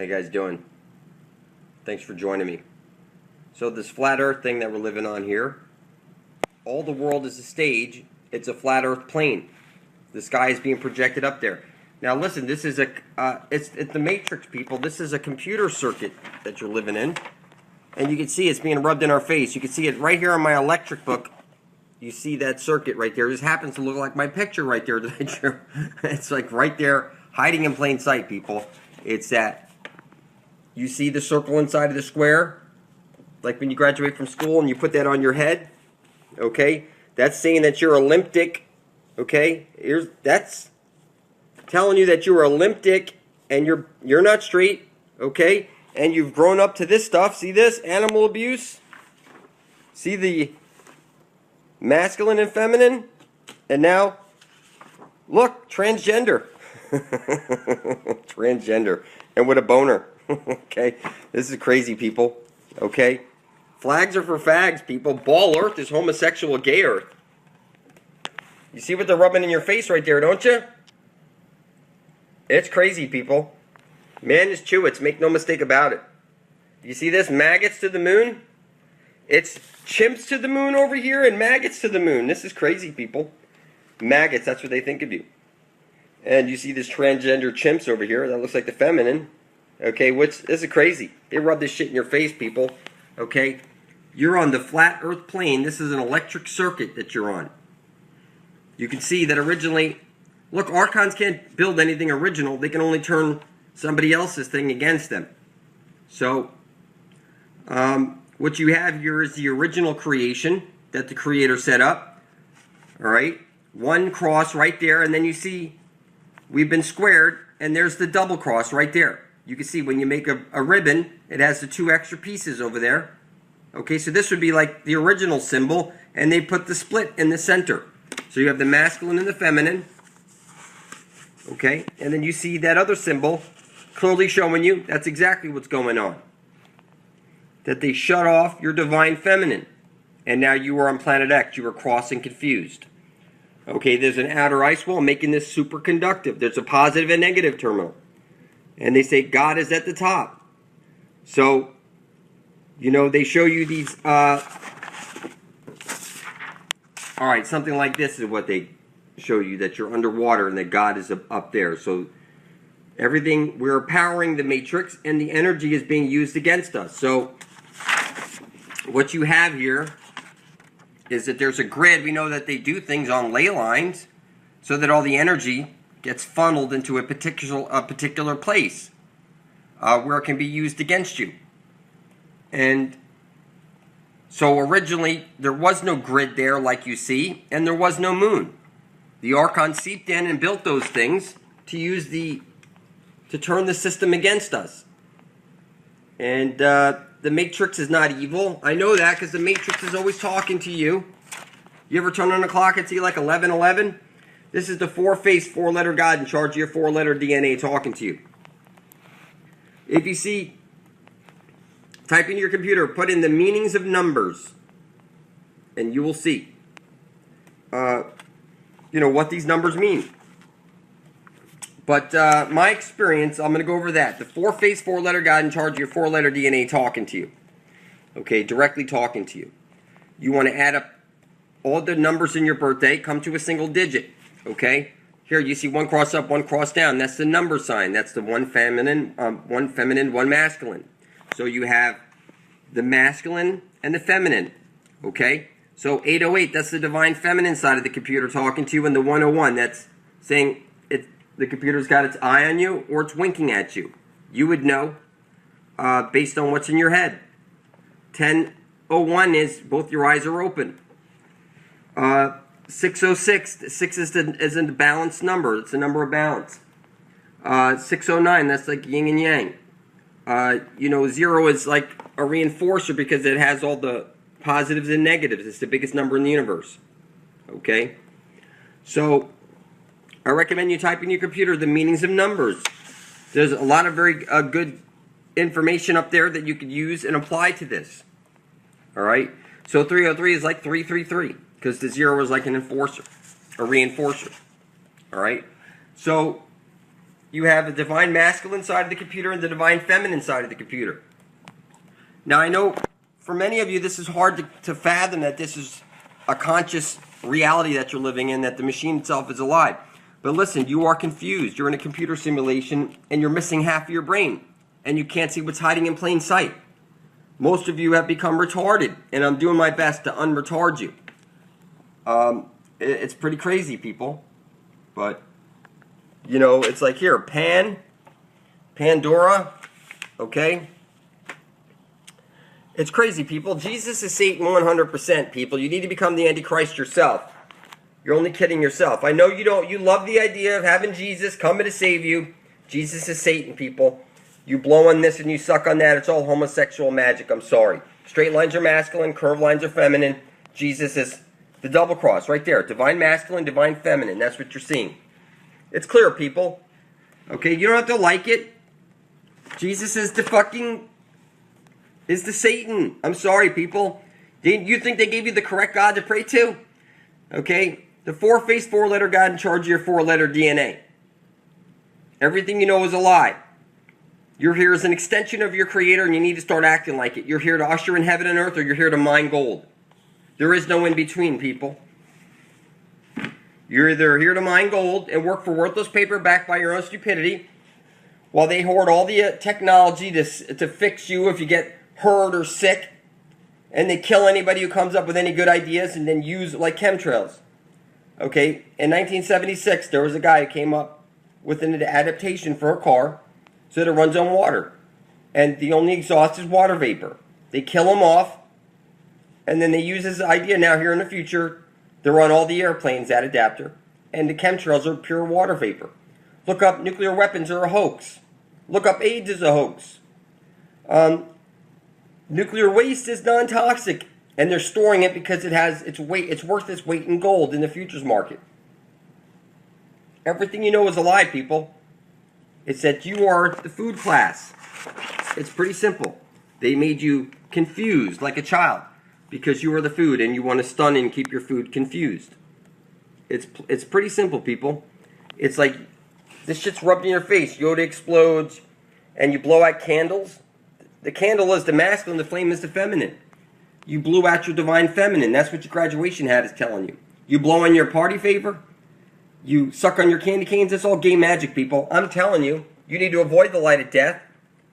How you guys doing? Thanks for joining me. So this flat earth thing that we're living on here, all the world is a stage. It's a flat earth plane. The sky is being projected up there. Now listen, this is it's the Matrix, people. This is a computer circuit that you're living in. And you can see it's being rubbed in our face. You can see it right here on my electric book. You see that circuit right there. This happens to look like my picture right there that I drew. It's like right there, hiding in plain sight, people. It's that. You see the circle inside of the square? Like when you graduate from school and you put that on your head? Okay? That's saying that you're a limp dick. Okay? That's telling you that you're a limp dick and you're not straight. Okay? And you've grown up to this stuff. See this? Animal abuse. See the masculine and feminine? And now, look, transgender. Transgender. And with a boner. Okay? This is crazy, people. Okay? Flags are for fags, people. Ball earth is homosexual gay earth. You see what they're rubbing in your face right there, don't you? It's crazy, people. Man is Chewits, make no mistake about it. You see this? Maggots to the moon? It's chimps to the moon over here and maggots to the moon. This is crazy, people. Maggots, that's what they think of you. And you see this transgender chimps over here. That looks like the feminine. Okay, this is crazy. They rub this shit in your face, people. Okay? You're on the flat earth plane. This is an electric circuit that you're on. You can see that originally, look, archons can't build anything original. They can only turn somebody else's thing against them. So, what you have here is the original creation that the creator set up. Alright? One cross right there, and then you see we've been squared, and there's the double cross right there. You can see when you make a ribbon, it has the two extra pieces over there. Okay, so this would be like the original symbol, and they put the split in the center. So you have the masculine and the feminine. Okay, and then you see that other symbol clearly showing you that's exactly what's going on. That they shut off your divine feminine. And now you are on planet X. You are crossing confused. Okay, there's an outer ice wall making this superconductive. There's a positive and negative terminal. And they say God is at the top. So, you know, they show you these, alright, something like this is what they show you, that you're underwater and that God is up there. So, everything, we're powering the matrix and the energy is being used against us. So, what you have here is that there's a grid. We know that they do things on ley lines so that all the energy gets funneled into a particular place where it can be used against you. And so originally there was no grid there like you see, and there was no moon. The archons seeped in and built those things to use to turn the system against us. And the Matrix is not evil. I know that because the Matrix is always talking to you. You ever turn on the clock and see like 11:11? This is the four-faced, four-letter God in charge of your four-letter DNA talking to you. If you see, type in your computer, put in the meanings of numbers, and you will see, what these numbers mean. But my experience, I'm going to go over that. The four-faced, four-letter God in charge of your four-letter DNA talking to you. Okay, directly talking to you. You want to add up all the numbers in your birthday, come to a single digit. Okay? Here you see one cross up, one cross down. That's the number sign. That's the one feminine, one masculine. So you have the masculine and the feminine. Okay? So 808, that's the divine feminine side of the computer talking to you, and the 101, that's saying the computer's got its eye on you or it's winking at you. You would know based on what's in your head. 1001 is both your eyes are open. 606, 6 is a balanced number. It's a number of balance. 609, that's like yin and yang. 0 is like a reinforcer because it has all the positives and negatives. It's the biggest number in the universe. Okay? So, I recommend you type in your computer the meanings of numbers. There's a lot of very good information up there that you could use and apply to this. Alright? So 303 is like 333. Because the 0 is like an enforcer, a reinforcer. Alright? So, you have the divine masculine side of the computer and the divine feminine side of the computer. Now, I know for many of you this is hard to fathom, that this is a conscious reality that you're living in, that the machine itself is alive. But listen, you are confused. You're in a computer simulation and you're missing half of your brain and you can't see what's hiding in plain sight. Most of you have become retarded, and I'm doing my best to unretard you. It's pretty crazy, people. But, you know, it's like here, Pandora, okay? It's crazy, people. Jesus is Satan 100%, people. You need to become the Antichrist yourself. You're only kidding yourself. I know you love the idea of having Jesus coming to save you. Jesus is Satan, people. You blow on this and you suck on that. It's all homosexual magic. I'm sorry. Straight lines are masculine. Curved lines are feminine. Jesus is the double cross right there. Divine masculine, divine feminine. That's what you're seeing. It's clear, people. Okay, you don't have to like it. Jesus is the Satan. I'm sorry, people. You think they gave you the correct God to pray to? Okay? The four-faced, four-letter God in charge of your four-letter DNA. Everything you know is a lie. You're here as an extension of your Creator, and you need to start acting like it. You're here to usher in heaven and earth, or you're here to mine gold. There is no in-between, people. You're either here to mine gold and work for worthless paper backed by your own stupidity, while they hoard all the technology to fix you if you get hurt or sick, and they kill anybody who comes up with any good ideas and then use like chemtrails. Okay, in 1976, there was a guy who came up with an adaptation for a car so that it runs on water. And the only exhaust is water vapor. They kill him off, and then they use his idea now here in the future to run all the airplanes, that adapter. And the chemtrails are pure water vapor. Look up nuclear weapons are a hoax. Look up AIDS is a hoax. Nuclear waste is non-toxic, and they're storing it because it's worth its weight in gold in the futures market. Everything you know is a lie, people. It's that you are the food class. It's pretty simple. They made you confused like a child because you are the food and you want to stun and keep your food confused. It's pretty simple, people. It's like this shit's rubbed in your face. Yoda explodes and you blow out candles. The candle is the masculine, the flame is the feminine. You blew out your divine feminine. That's what your graduation hat is telling you. You blow on your party favor. You suck on your candy canes. It's all gay magic, people. I'm telling you, you need to avoid the light of death.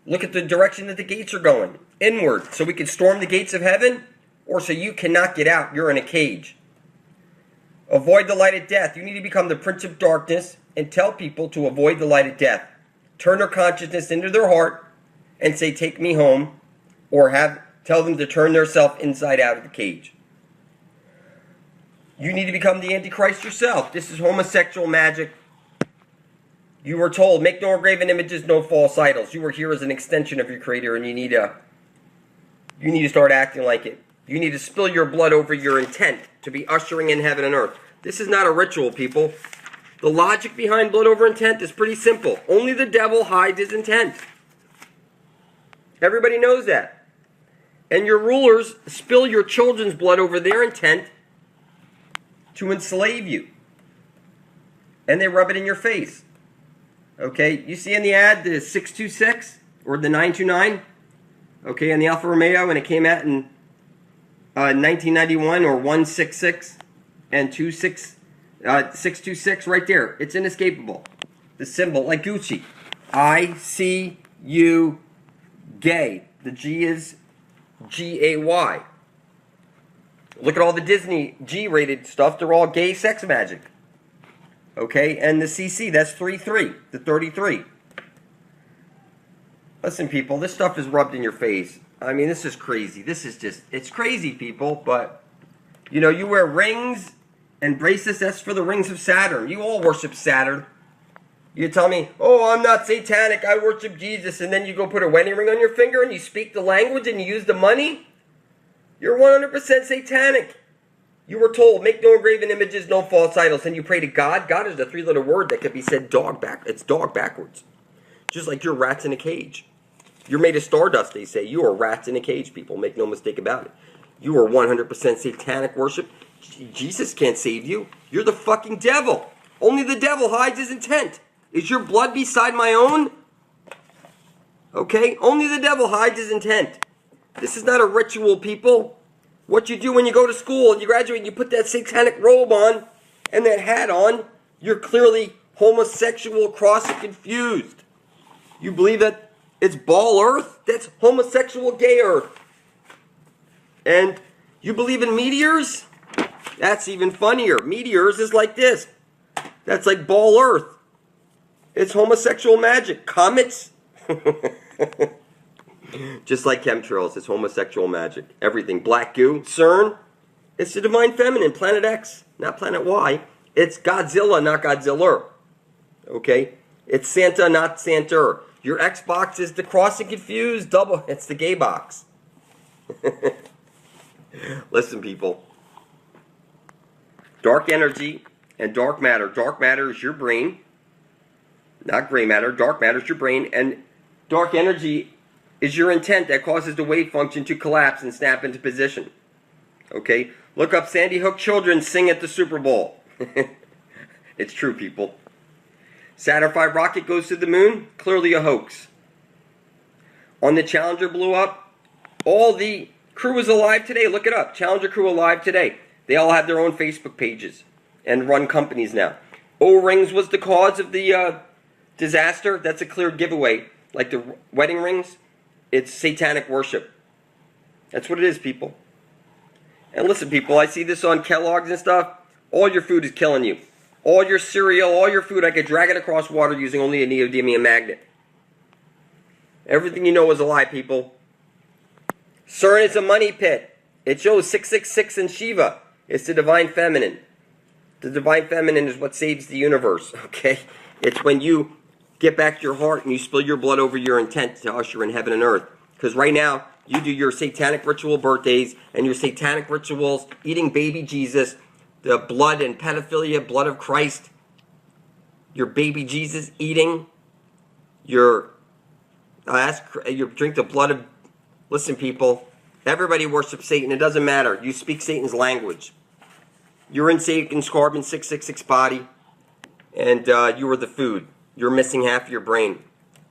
Look at the direction that the gates are going. Inward. So we can storm the gates of heaven, or so you cannot get out. You're in a cage. Avoid the light of death. You need to become the prince of darkness and tell people to avoid the light of death. Turn their consciousness into their heart and say, take me home, or tell them to turn their self inside out of the cage. You need to become the Antichrist yourself. This is homosexual magic. You were told, make no graven images, no false idols. You were here as an extension of your Creator, and you need to start acting like it. You need to spill your blood over your intent to be ushering in heaven and earth. This is not a ritual, people. The logic behind blood over intent is pretty simple. Only the devil hides his intent. Everybody knows that. And your rulers spill your children's blood over their intent to enslave you. And they rub it in your face. Okay, you see in the ad the 626 or the 929? Okay, on the Alfa Romeo, and it came out in 1991, or 166 and 626 right there. It's inescapable. The symbol, like Gucci. I-C-U gay. The G is G-A-Y. Look at all the Disney G-rated stuff. They're all gay sex magic. Okay, and the CC, that's 33, the 33. Listen, people, this stuff is rubbed in your face. I mean, this is crazy. It's crazy, people, but, you know, you wear rings and bracelets. That's for the rings of Saturn. You all worship Saturn. You tell me, oh, I'm not satanic, I worship Jesus, and then you go put a wedding ring on your finger and you speak the language and you use the money? You're 100% satanic. You were told, make no graven images, no false idols, and you pray to God. God is a three-letter word that could be said it's dog backwards. Just like you're rats in a cage. You're made of stardust, they say. You are rats in a cage, people. Make no mistake about it. You are 100% satanic worship. Jesus can't save you. You're the fucking devil. Only the devil hides his intent. Is your blood beside my own? Okay? Only the devil hides his intent. This is not a ritual, people. What you do when you go to school and you graduate and you put that satanic robe on and that hat on, you're clearly homosexual, cross and confused. You believe that it's ball earth? That's homosexual gay earth. And you believe in meteors? That's even funnier. Meteors is like this. That's like ball earth. It's homosexual magic. Comets? Just like chemtrails, it's homosexual magic. Everything. Black goo. CERN? It's the divine feminine. Planet X, not Planet Y. It's Godzilla, not Godzilla. Okay? It's Santa, not Santa. Your Xbox is the cross and confused double. It's the gay box. Listen, people. Dark energy and dark matter. Dark matter is your brain. Not gray matter. Dark matter is your brain. And dark energy is your intent that causes the wave function to collapse and snap into position. Okay? Look up Sandy Hook children sing at the Super Bowl. It's true, people. Saturn V rocket goes to the moon. Clearly a hoax. On the Challenger blew up. All the crew is alive today. Look it up. Challenger crew alive today. They all have their own Facebook pages and run companies now. O-rings was the cause of the disaster. That's a clear giveaway. Like the wedding rings, it's satanic worship. That's what it is, people. And listen, people, I see this on Kellogg's and stuff. All your food is killing you. All your cereal, all your food, I could drag it across water using only a neodymium magnet. Everything you know is a lie, people. CERN is a money pit. It shows 666 in Shiva. It's the divine feminine. The divine feminine is what saves the universe, okay? It's when you get back to your heart and you spill your blood over your intent to usher in heaven and earth. Because right now, you do your satanic ritual birthdays and your satanic rituals, eating baby Jesus, the blood and pedophilia, blood of Christ, your baby Jesus eating, your drink the blood of, listen, people, everybody worships Satan. It doesn't matter. You speak Satan's language. You're in Satan's carbon 666 body, and you are the food. You're missing half of your brain.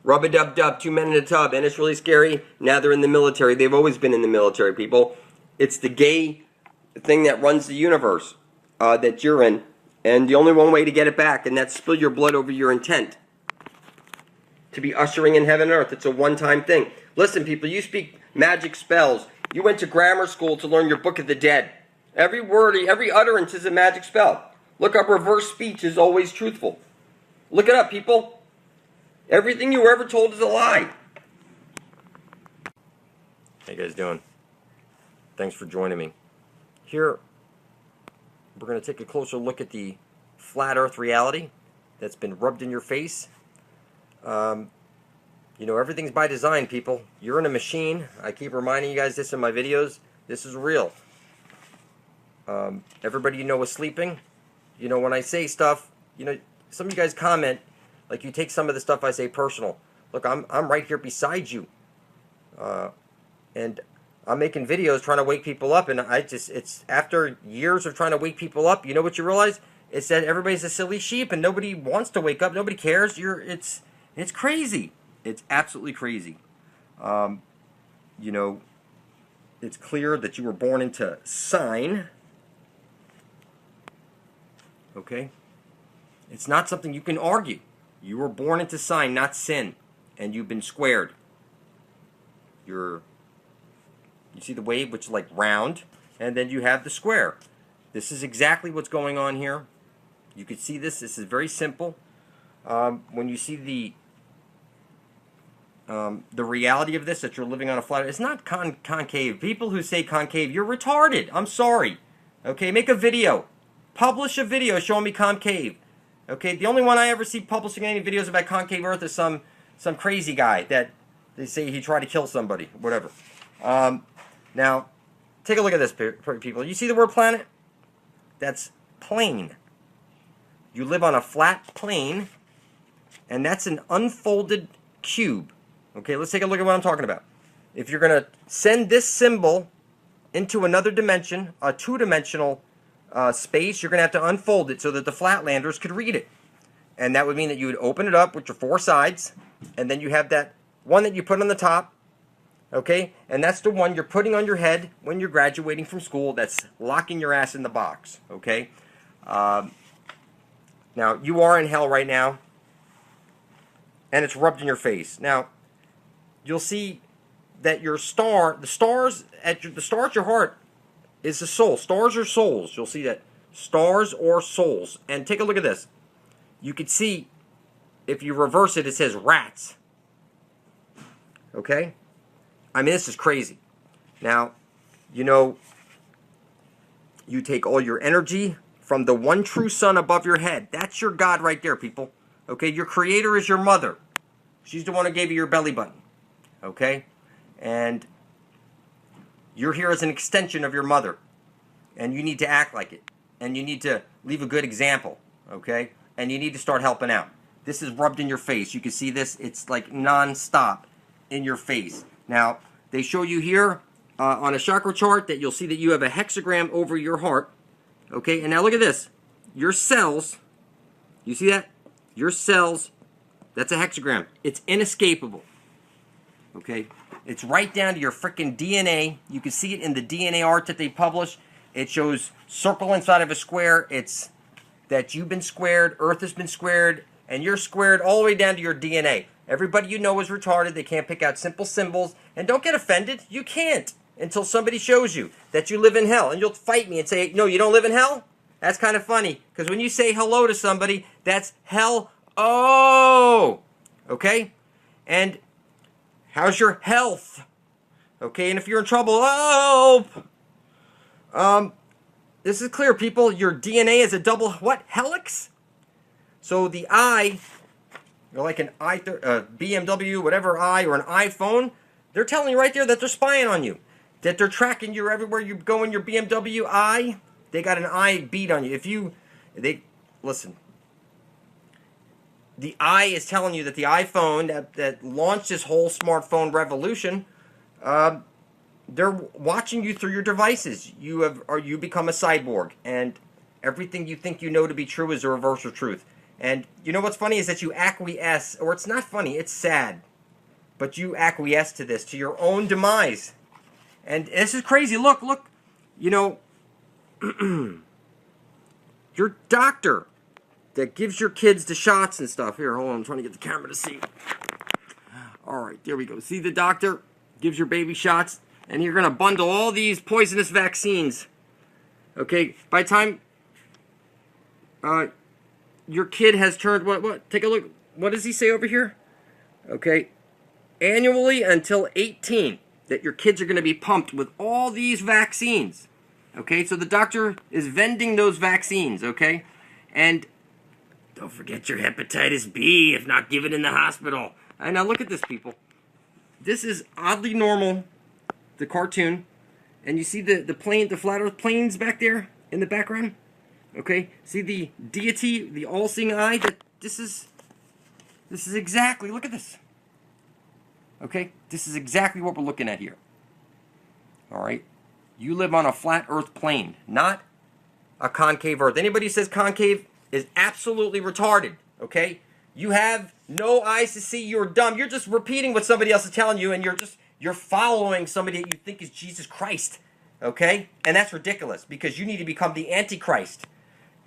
Rub-a-dub-dub, 2 men in a tub, and it's really scary. Now they're in the military. They've always been in the military, people. It's the gay thing that runs the universe that you're in, and the only one way to get it back, and that's spill your blood over your intent to be ushering in heaven and earth. It's a one-time thing. Listen, people, you speak magic spells. You went to grammar school to learn your Book of the Dead. Every word, every utterance is a magic spell. Look up reverse speech is always truthful. Look it up, people. Everything you were ever told is a lie. How you guys doing? Thanks for joining me. Here, we're going to take a closer look at the flat earth reality that's been rubbed in your face. You know, everything's by design, people. You're in a machine. I keep reminding you guys this in my videos. This is real. Everybody you know is sleeping. You know, when I say stuff, you know, some of you guys comment, like you take some of the stuff I say personal. Look, I'm right here beside you. And I'm making videos trying to wake people up, and it's after years of trying to wake people up, you know what you realize? It's that everybody's a silly sheep and nobody wants to wake up, nobody cares. It's crazy. It's absolutely crazy. You know, it's clear that you were born into sign. Okay? It's not something you can argue. You were born into sign, not sin. And you've been squared. You see the wave, which is like round, and then you have the square. This is exactly what's going on here. You can see this. This is very simple. When you see the reality of this, that you're living on a flat, it's not concave. People who say concave, you're retarded. I'm sorry. Okay, make a video. Publish a video showing me concave. Okay, the only one I ever see publishing any videos about concave Earth is some crazy guy that they say he tried to kill somebody, whatever. Now, take a look at this, people. You see the word planet? That's plane. You live on a flat plane, and that's an unfolded cube. Okay, let's take a look at what I'm talking about. If you're going to send this symbol into another dimension, a two-dimensional space, you're going to have to unfold it so that the flatlanders could read it. And that would mean that you would open it up with your 4 sides, and then you have that one that you put on the top, okay? And that's the one you're putting on your head when you're graduating from school. That's locking your ass in the box, okay? Now, you are in hell right now, and it's rubbed in your face. Now, you'll see that your star, the stars at your heart is the soul. Stars are souls. You'll see that. Stars or souls. And take a look at this. You can see, if you reverse it, it says rats. Okay? I mean, this is crazy. Now, you know, you take all your energy from the one true sun above your head. That's your God right there, people. Okay? Your creator is your mother. She's the one who gave you your belly button. Okay? And you're here as an extension of your mother. And you need to act like it. And you need to leave a good example. Okay? And you need to start helping out. This is rubbed in your face. You can see this. It's like non-stop in your face. Now, they show you here on a chakra chart that you'll see that you have a hexagram over your heart. Okay, and now look at this. Your cells, you see that? Your cells, that's a hexagram. It's inescapable. Okay, it's right down to your freaking DNA. You can see it in the DNA art that they publish. It shows circle inside of a square. It's that you've been squared, Earth has been squared, and you're squared all the way down to your DNA. Everybody you know is retarded. They can't pick out simple symbols. And don't get offended. You can't until somebody shows you that you live in hell. And you'll fight me and say, no, you don't live in hell? That's kind of funny. Because when you say hello to somebody, that's hell. Oh! Okay? And how's your health? Okay? And if you're in trouble, oh! This is clear, people. Your DNA is a double, what? Helix? So the eye, you're like an BMW, whatever eye, or an iPhone. They're telling you right there that they're spying on you. That they're tracking you everywhere you go in your BMW eye. They got an eye beat on you. Listen. The eye is telling you that the iPhone that launched this whole smartphone revolution, they're watching you through your devices. You become a cyborg, and everything you think you know to be true is a reverse of truth. And you know what's funny is that you acquiesce, or it's not funny, it's sad, but you acquiesce to this, to your own demise. And this is crazy. Look, you know, your doctor that gives your kids the shots and stuff. Here, hold on, I'm trying to get the camera to see. All right, there we go. See, the doctor gives your baby shots, and you're going to bundle all these poisonous vaccines. Okay, by the time your kid has turned, what? Take a look. What does he say over here? Okay, annually until 18, that your kids are going to be pumped with all these vaccines. Okay, so the doctor is vending those vaccines, okay? And don't forget your hepatitis B, if not given in the hospital. And now look at this, people. This is oddly normal, the cartoon. And you see the plane, the flat earth planes back there in the background? Okay, see the deity, the all-seeing eye? This is exactly, look at this. Okay, this is exactly what we're looking at here. All right, you live on a flat earth plane, not a concave earth. Anybody who says concave is absolutely retarded, okay? You have no eyes to see, you're dumb. You're just repeating what somebody else is telling you, and you're following somebody that you think is Jesus Christ, okay? And that's ridiculous, because you need to become the Antichrist.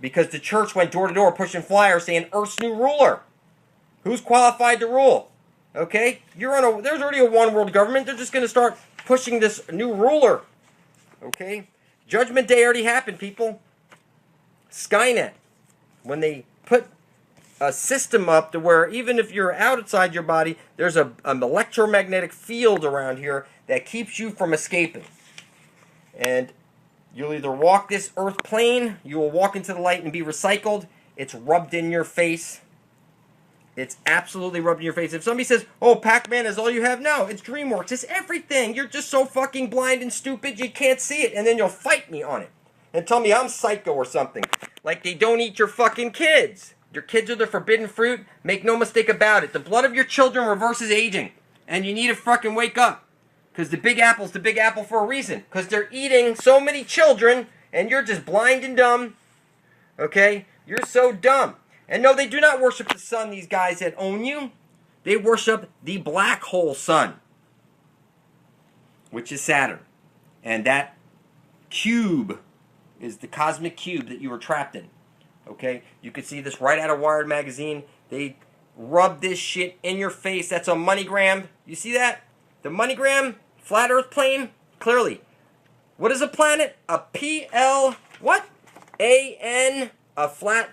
Because the church went door to door pushing flyers saying, Earth's new ruler. Who's qualified to rule? Okay? There's already a one world government. They're just going to start pushing this new ruler. Okay? Judgment Day already happened, people. Skynet. When they put a system up to where even if you're outside your body, there's an electromagnetic field around here that keeps you from escaping. And you'll either walk this earth plane, you will walk into the light and be recycled. It's rubbed in your face. It's absolutely rubbed in your face. If somebody says, oh, Pac-Man is all you have, no, it's DreamWorks. It's everything. You're just so fucking blind and stupid you can't see it. And then you'll fight me on it. And tell me I'm psycho or something. Like they don't eat your fucking kids. Your kids are the forbidden fruit. Make no mistake about it. The blood of your children reverses aging. And you need to fucking wake up. Because the Big Apple's the Big Apple for a reason. Because they're eating so many children, and you're just blind and dumb. Okay? You're so dumb. And no, they do not worship the sun, these guys that own you. They worship the black hole sun, which is Saturn. And that cube is the cosmic cube that you were trapped in. Okay? You can see this right out of Wired magazine. They rub this shit in your face. That's a MoneyGram. You see that? The MoneyGram, flat earth plane, clearly. What is a planet? A PL, what? AN, a flat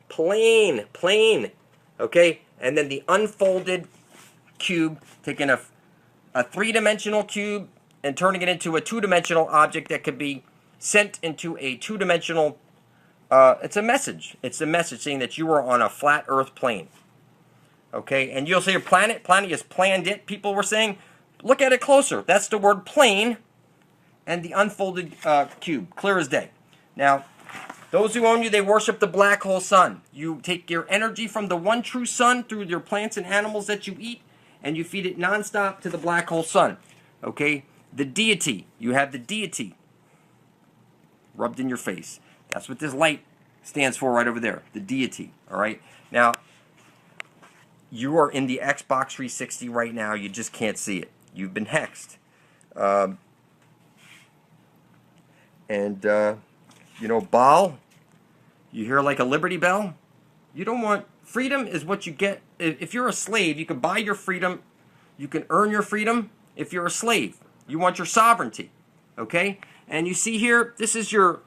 plane. Plane. Okay? And then the unfolded cube, taking a three-dimensional cube and turning it into a two-dimensional object that could be sent into a two-dimensional, it's a message. It's a message saying that you are on a flat earth plane. Okay? And you'll say your planet just planned it. People were saying, look at it closer. That's the word plane and the unfolded cube. Clear as day. Now, those who own you, they worship the black hole sun. You take your energy from the one true sun through your plants and animals that you eat, and you feed it nonstop to the black hole sun. Okay? The deity. You have the deity rubbed in your face. That's what this light stands for right over there. The deity. All right? Now, you are in the Xbox 360 right now. You just can't see it. You've been hexed. You know, Baal, you hear like a Liberty Bell? You don't want... Freedom is what you get. If you're a slave, you can buy your freedom. You can earn your freedom if you're a slave. You want your sovereignty. Okay? And you see here, this is your...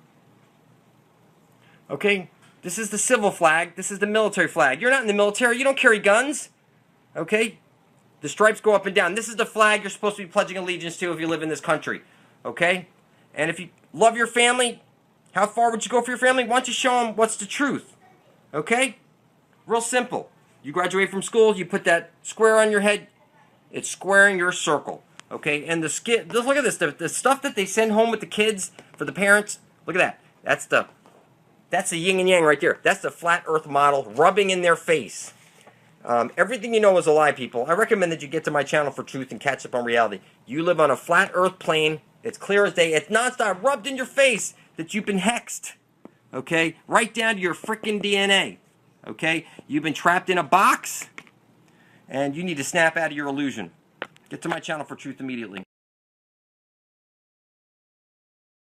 Okay? This is the civil flag. This is the military flag. You're not in the military. You don't carry guns. Okay? The stripes go up and down. This is the flag you're supposed to be pledging allegiance to if you live in this country. Okay? And if you love your family, how far would you go for your family? Why don't you show them what's the truth? Okay? Real simple. You graduate from school, you put that square on your head, it's squaring your circle. Okay? And just look at this. The stuff that they send home with the kids for the parents, look at that. That's the yin and yang right there. That's the flat earth model rubbing in their face. Everything you know is a lie, people. I recommend that you get to my channel for truth and catch up on reality. You live on a flat earth plane. It's clear as day. It's nonstop rubbed in your face that you've been hexed. Okay? Right down to your freaking DNA. Okay? You've been trapped in a box, and you need to snap out of your illusion. Get to my channel for truth immediately.